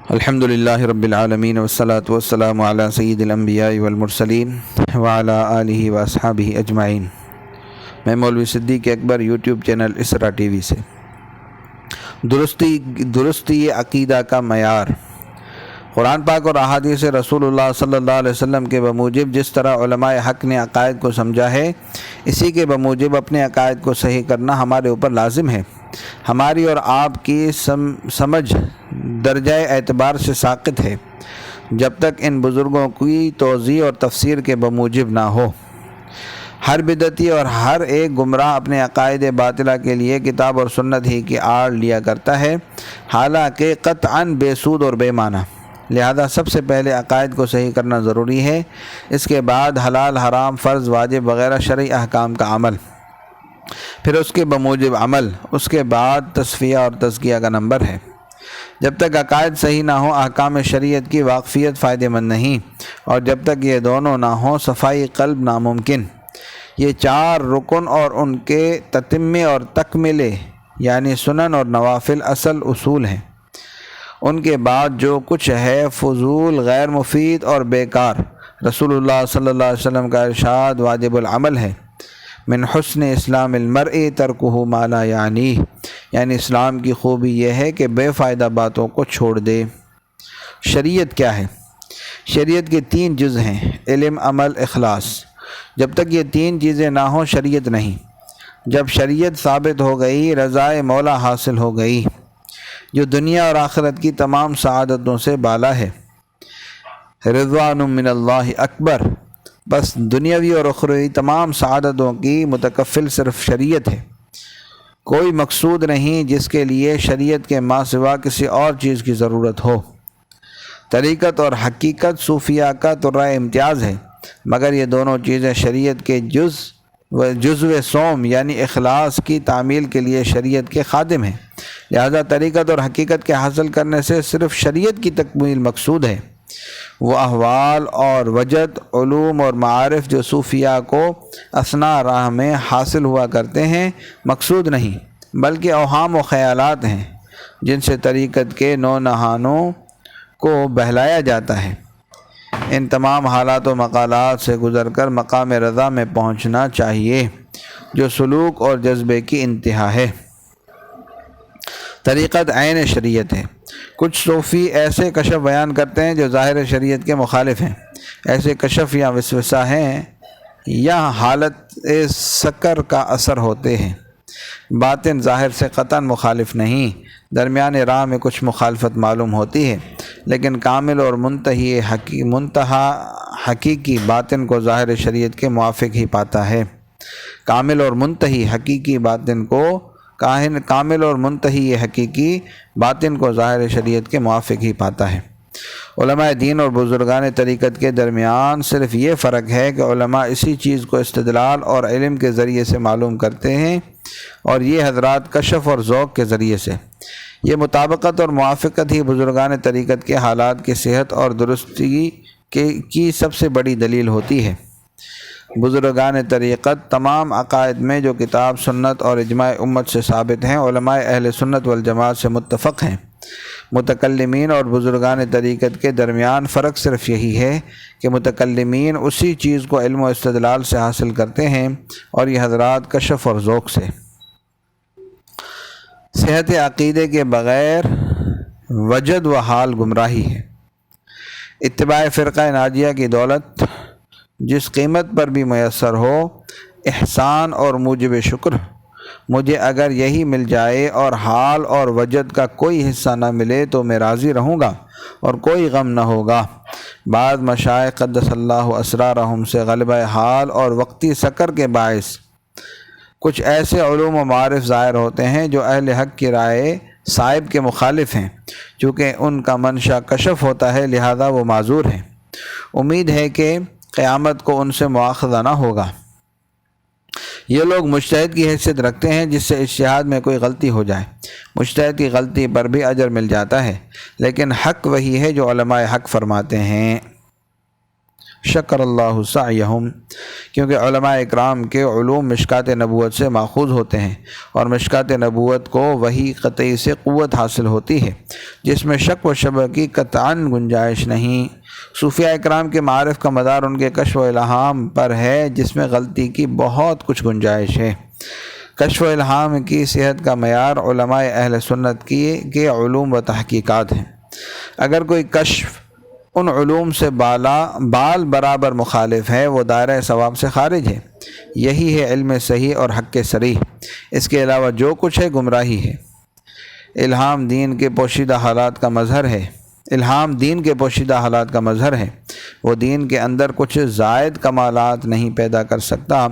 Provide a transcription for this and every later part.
الحمدللہ رب العالمین والصلاة والسلام علی سید الانبیاء والمرسلین وعلی آلہ واصحابہ اجمعین۔ میں مولوی صدیق اکبر یوٹیوب چینل اسرا ٹی وی سے۔ درستی عقیدہ کا معیار۔ قرآن پاک اور احادیث رسول اللہ صلی اللہ علیہ وسلم کے بموجب جس طرح علماء حق نے عقائد کو سمجھا ہے، اسی کے بموجب اپنے عقائد کو صحیح کرنا ہمارے اوپر لازم ہے۔ ہماری اور آپ کی سمجھ درجہ اعتبار سے ساقط ہے جب تک ان بزرگوں کی توضیح اور تفسیر کے بموجب نہ ہو۔ ہر بدعتی اور ہر ایک گمراہ اپنے عقائد باطلہ کے لیے کتاب اور سنت ہی کی آڑ لیا کرتا ہے، حالانکہ قطعاً بے سود اور بے معنی۔ لہذا سب سے پہلے عقائد کو صحیح کرنا ضروری ہے، اس کے بعد حلال حرام فرض واجب وغیرہ شرعی احکام کا عمل، پھر اس کے بموجب عمل، اس کے بعد تصفیہ اور تزکیہ کا نمبر ہے۔ جب تک عقائد صحیح نہ ہو احکام شریعت کی واقفیت فائدہ مند نہیں، اور جب تک یہ دونوں نہ ہوں صفائی قلب ناممکن۔ یہ چار رکن اور ان کے تتمے اور تکملے یعنی سنن اور نوافل اصل اصول ہیں۔ ان کے بعد جو کچھ ہے فضول، غیر مفید اور بیکار۔ رسول اللہ صلی اللہ علیہ وسلم کا ارشاد واجب العمل ہے، من حسن اسلام المرء ترکہ ما لا یعنیہ، یعنی اسلام کی خوبی یہ ہے کہ بے فائدہ باتوں کو چھوڑ دے۔ شریعت کیا ہے؟ شریعت کے 3 جز ہیں: علم، عمل، اخلاص۔ جب تک یہ 3 چیزیں نہ ہوں شریعت نہیں۔ جب شریعت ثابت ہو گئی، رضائے مولا حاصل ہو گئی، جو دنیا اور آخرت کی تمام سعادتوں سے بالا ہے۔ رضوان من اللہ اکبر۔ بس دنیاوی اور اخروی تمام سعادتوں کی متکفل صرف شریعت ہے۔ کوئی مقصود نہیں جس کے لیے شریعت کے ماں سوا کسی اور چیز کی ضرورت ہو۔ طریقت اور حقیقت صوفیہ کا طرۂ امتیاز ہے، مگر یہ دونوں چیزیں شریعت کے جزو سوم یعنی اخلاص کی تعمیل کے لیے شریعت کے خادم ہیں۔ لہذا طریقت اور حقیقت کے حاصل کرنے سے صرف شریعت کی تکمیل مقصود ہے۔ وہ احوال اور وجد، علوم اور معارف جو صوفیہ کو اثناء راہ میں حاصل ہوا کرتے ہیں مقصود نہیں، بلکہ اوہام و خیالات ہیں جن سے طریقت کے نونہانوں کو بہلایا جاتا ہے۔ ان تمام حالات و مقالات سے گزر کر مقام رضا میں پہنچنا چاہیے، جو سلوک اور جذبے کی انتہا ہے۔ طریقت عین شریعت ہے۔ کچھ صوفی ایسے کشف بیان کرتے ہیں جو ظاہر شریعت کے مخالف ہیں۔ ایسے کشف یا وسوسہ ہیں یا حالت سکر کا اثر ہوتے ہیں۔ باطن ظاہر سے قطعاً مخالف نہیں، درمیان راہ میں کچھ مخالفت معلوم ہوتی ہے، لیکن کامل اور منتہا حقیقی باطن کو ظاہر شریعت کے موافق ہی پاتا ہے۔ کامل اور منتہی حقیقی باطن کو ظاہر شریعت کے موافق ہی پاتا ہے۔ علماء دین اور بزرگان طریقت کے درمیان صرف یہ فرق ہے کہ علماء اسی چیز کو استدلال اور علم کے ذریعے سے معلوم کرتے ہیں، اور یہ حضرات کشف اور ذوق کے ذریعے سے۔ یہ مطابقت اور موافقت ہی بزرگان طریقت کے حالات کی صحت اور درستی کی سب سے بڑی دلیل ہوتی ہے۔ بزرگان طریقت تمام عقائد میں جو کتاب، سنت اور اجماع امت سے ثابت ہیں، علماء اہل سنت والجماعت سے متفق ہیں۔ متکلمین اور بزرگان طریقت کے درمیان فرق صرف یہی ہے کہ متکلمین اسی چیز کو علم و استدلال سے حاصل کرتے ہیں، اور یہ حضرات کشف اور ذوق سے۔ صحت عقیدے کے بغیر وجد و حال گمراہی ہے۔ اتباع فرقہ ناجیہ کی دولت جس قیمت پر بھی میسر ہو، احسان اور موجب شکر۔ مجھے اگر یہی مل جائے اور حال اور وجد کا کوئی حصہ نہ ملے تو میں راضی رہوں گا اور کوئی غم نہ ہوگا۔ بعض مشائخ قدس اللہ اسرارہم سے غلبہ حال اور وقتی سکر کے باعث کچھ ایسے علوم و معارف ظاہر ہوتے ہیں جو اہل حق کی رائے صائب کے مخالف ہیں۔ چونکہ ان کا منشا کشف ہوتا ہے لہذا وہ معذور ہیں۔ امید ہے کہ قیامت کو ان سے مواخذہ نہ ہوگا۔ یہ لوگ مجتہد کی حیثیت رکھتے ہیں جس سے اجتہاد میں کوئی غلطی ہو جائے، مجتہد کی غلطی پر بھی اجر مل جاتا ہے، لیکن حق وہی ہے جو علماء حق فرماتے ہیں۔ شکر اللہ سعیہم، کیونکہ علماء اکرام کے علوم مشکات نبوت سے ماخوذ ہوتے ہیں، اور مشکات نبوت کو وحی قطعی سے قوت حاصل ہوتی ہے جس میں شک و شبہ کی قطعاً گنجائش نہیں۔ صوفیاء اکرام کے معارف کا مدار ان کے کشف و الہام پر ہے، جس میں غلطی کی بہت کچھ گنجائش ہے۔ کشف و الہام کی صحت کا معیار علماء اہل سنت کے علوم و تحقیقات ہیں۔ اگر کوئی کشف ان علوم سے بال برابر مخالف ہے، وہ دائرہ ثواب سے خارج ہے۔ یہی ہے علم صحیح اور حق صریح، اس کے علاوہ جو کچھ ہے گمراہی ہے۔ الہام دین کے پوشیدہ حالات کا مظہر ہے، وہ دین کے اندر کچھ زائد کمالات نہیں پیدا کر سکتا۔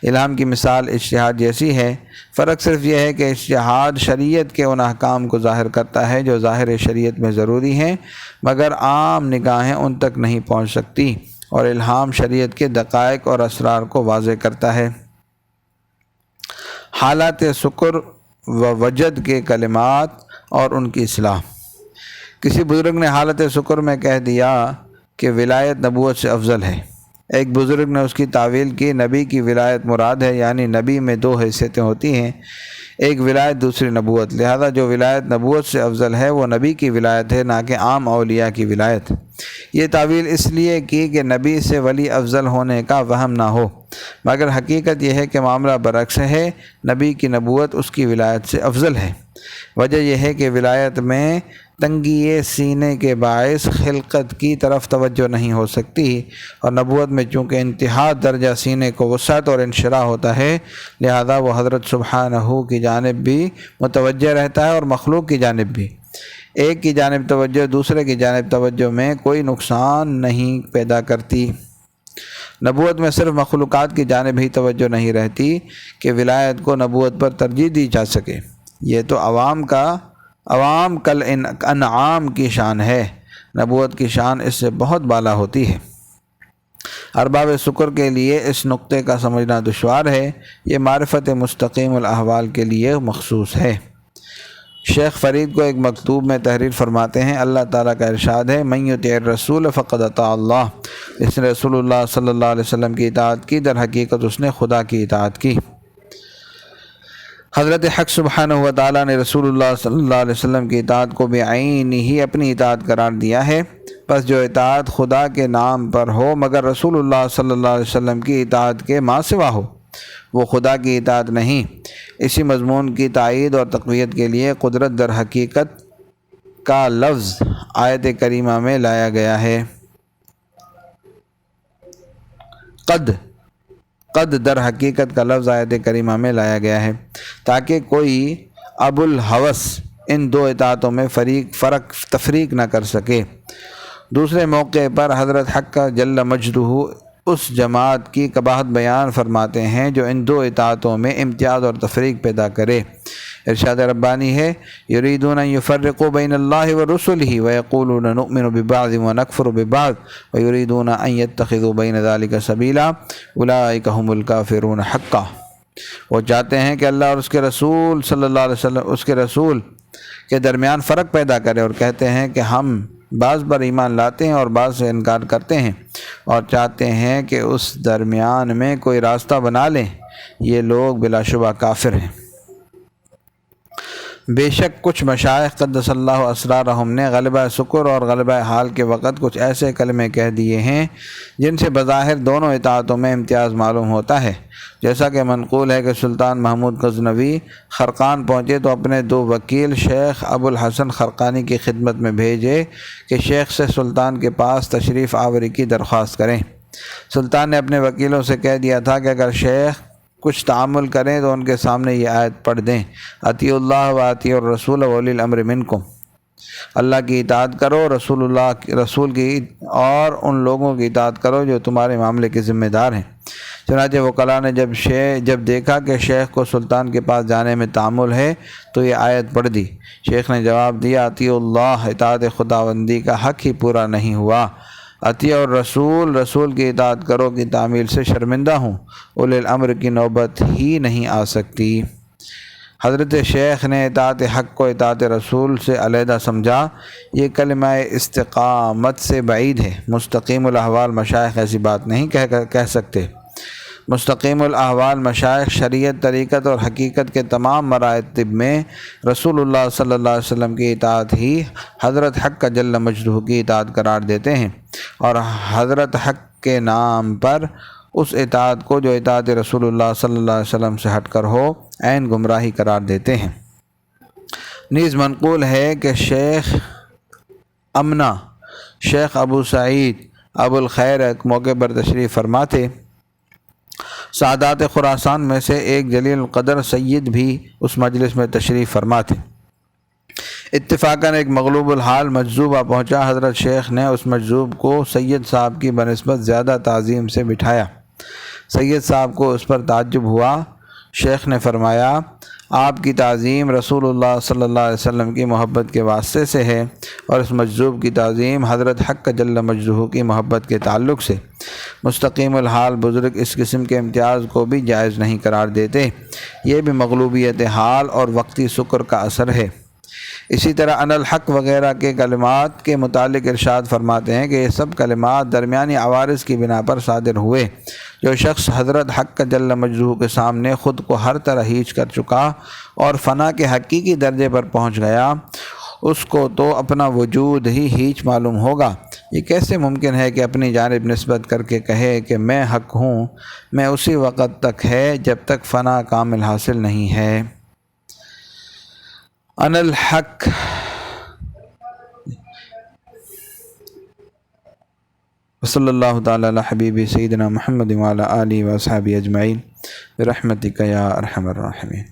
الہام کی مثال اجتہاد جیسی ہے، فرق صرف یہ ہے کہ اجتہاد شریعت کے ان احکام کو ظاہر کرتا ہے جو ظاہر شریعت میں ضروری ہیں، مگر عام نگاہیں ان تک نہیں پہنچ سکتی، اور الہام شریعت کے دقائق اور اسرار کو واضح کرتا ہے۔ حالات شکر و وجد کے کلمات اور ان کی اصلاح۔ کسی بزرگ نے حالت شکر میں کہہ دیا کہ ولایت نبوت سے افضل ہے۔ ایک بزرگ نے اس کی تعویل کی، نبی کی ولایت مراد ہے، یعنی نبی میں دو حیثیتیں ہوتی ہیں، ایک ولایت دوسری نبوت، لہذا جو ولایت نبوت سے افضل ہے وہ نبی کی ولایت ہے، نہ کہ عام اولیاء کی ولایت۔ یہ تعویل اس لیے کی کہ نبی سے ولی افضل ہونے کا وہم نہ ہو، مگر حقیقت یہ ہے کہ معاملہ برعکس ہے، نبی کی نبوت اس کی ولایت سے افضل ہے۔ وجہ یہ ہے کہ ولایت میں تنگی سینے کے باعث خلقت کی طرف توجہ نہیں ہو سکتی، اور نبوت میں چونکہ انتہا درجہ سینے کو وسعت اور انشراح ہوتا ہے، لہذا وہ حضرت سبحانہ کی جانب بھی متوجہ رہتا ہے اور مخلوق کی جانب بھی۔ ایک کی جانب توجہ دوسرے کی جانب توجہ میں کوئی نقصان نہیں پیدا کرتی۔ نبوت میں صرف مخلوقات کی جانب ہی توجہ نہیں رہتی کہ ولایت کو نبوت پر ترجیح دی جا سکے، یہ تو عوام کل انعام کی شان ہے، نبوت کی شان اس سے بہت بالا ہوتی ہے۔ ارباب شکر کے لیے اس نقطے کا سمجھنا دشوار ہے، یہ معرفت مستقیم الاحوال کے لیے مخصوص ہے۔ شیخ فرید کو ایک مکتوب میں تحریر فرماتے ہیں، اللہ تعالیٰ کا ارشاد ہے، من یطع الرسول فقد اطاع اللہ، جس نے رسول اللہ صلی اللہ علیہ وسلم کی اطاعت کی در حقیقت اس نے خدا کی اطاعت کی۔ حضرت حق سبحانہ و تعالیٰ نے رسول اللہ صلی اللہ علیہ وسلم کی اطاعت کو بعین ہی اپنی اطاعت قرار دیا ہے، پس جو اطاعت خدا کے نام پر ہو مگر رسول اللہ صلی اللہ علیہ وسلم کی اطاعت کے ماں سوا ہو، وہ خدا کی اطاعت نہیں۔ اسی مضمون کی تائید اور تقویت کے لیے قدرت در حقیقت کا لفظ آیت کریمہ میں لایا گیا ہے۔ قد در حقیقت کا لفظ آیت کریمہ میں لایا گیا ہے تاکہ کوئی ابو الہوس ان دو اطاعتوں میں تفریق نہ کر سکے۔ دوسرے موقع پر حضرت حق جل مجدہ اس جماعت کی قباحت بیان فرماتے ہیں جو ان دو اطاعتوں میں امتیاز اور تفریق پیدا کرے۔ ارشاد ربانی ہے، یریدون ان یفرقوا بین اللہ ورسلہ ویقولون نؤمن ببعض ونکفر ببعض ویریدون ان یتخذوا بین ذلک سبیلا اولئک هم الکافرون حقا۔ وہ چاہتے ہیں کہ اللہ اور اس کے رسول صلی اللہ علیہ وسلم اس کے رسول کے درمیان فرق پیدا کرے، اور کہتے ہیں کہ ہم بعض پر ایمان لاتے ہیں اور بعض سے انکار کرتے ہیں، اور چاہتے ہیں کہ اس درمیان میں کوئی راستہ بنا لیں، یہ لوگ بلا شبہ کافر ہیں۔ بے شک کچھ مشائخ قدس اللہ اسرارہم نے غلبہ شکر اور غلبہ حال کے وقت کچھ ایسے کلمے کہہ دیے ہیں جن سے بظاہر دونوں اطاعتوں میں امتیاز معلوم ہوتا ہے، جیسا کہ منقول ہے کہ سلطان محمود غزنوی خرقان پہنچے تو اپنے دو وکیل شیخ ابو الحسن خرقانی کی خدمت میں بھیجے کہ شیخ سے سلطان کے پاس تشریف آوری کی درخواست کریں۔ سلطان نے اپنے وکیلوں سے کہہ دیا تھا کہ اگر شیخ کچھ تعامل کریں تو ان کے سامنے یہ آیت پڑھ دیں، اطیعوا اللہ و اطیعوا الرسول و اولی الامر منکم، اللہ کی اطاعت کرو، رسول کی اور ان لوگوں کی اطاعت کرو جو تمہارے معاملے کے ذمہ دار ہیں۔ چنانچہ وکلاء نے جب دیکھا کہ شیخ کو سلطان کے پاس جانے میں تعامل ہے تو یہ آیت پڑھ دی۔ شیخ نے جواب دیا، اطیعوا اللہ، اطاعت خداوندی کا حق ہی پورا نہیں ہوا، اطیعوا الرسول، رسول کی اطاعت کرو کی تعمیل سے شرمندہ ہوں، اولی الامر کی نوبت ہی نہیں آ سکتی۔ حضرت شیخ نے اطاعت حق کو اطاعت رسول سے علیحدہ سمجھا۔ یہ کلمہ استقامت سے بعید ہے۔ مستقیم الاحوال مشائخ ایسی بات نہیں کہہ سکتے۔ مستقیم الاحوال مشائخ شریعت، طریقت اور حقیقت کے تمام مراتب میں رسول اللہ صلی اللہ علیہ وسلم کی اطاعت ہی حضرت حق جل مجدہ کی اطاعت قرار دیتے ہیں، اور حضرت حق کے نام پر اس اطاعت کو جو اطاعت رسول اللہ صلی اللہ علیہ وسلم سے ہٹ کر ہو عین گمراہی قرار دیتے ہیں۔ نیز منقول ہے کہ شیخ امنہ شیخ ابو سعید ابو الخیر ایک موقع پر تشریف فرما تھے۔ سعادات خراسان میں سے ایک جلیل القدر سید بھی اس مجلس میں تشریف فرما تھے۔ اتفاقاً ایک مغلوب الحال مجذوب آ پہنچا۔ حضرت شیخ نے اس مجذوب کو سید صاحب کی بنسبت زیادہ تعظیم سے بٹھایا۔ سید صاحب کو اس پر تعجب ہوا۔ شیخ نے فرمایا، آپ کی تعظیم رسول اللہ صلی اللہ علیہ وسلم کی محبت کے واسطے سے ہے، اور اس مجذوب کی تعظیم حضرت حق جل مجدہ کی محبت کے تعلق سے۔ مستقیم الحال بزرگ اس قسم کے امتیاز کو بھی جائز نہیں قرار دیتے۔ یہ بھی مغلوبیت حال اور وقتی سکر کا اثر ہے۔ اسی طرح ان الحق وغیرہ کے کلمات کے متعلق ارشاد فرماتے ہیں کہ یہ سب کلمات درمیانی عوارض کی بنا پر صادر ہوئے۔ جو شخص حضرت حق جل مجدہ کے سامنے خود کو ہر طرح ہیچ کر چکا اور فنا کے حقیقی درجے پر پہنچ گیا، اس کو تو اپنا وجود ہی ہیچ معلوم ہوگا۔ یہ کیسے ممکن ہے کہ اپنی جانب نسبت کر کے کہے کہ میں حق ہوں؟ میں اسی وقت تک ہے جب تک فنا کامل حاصل نہیں ہے۔ ان الحق صلی اللہ تعالی علی حبیب سیدنا محمد وعلی آلہ و اصحابہ اجمعین برحمتک یا ارحم الراحمین۔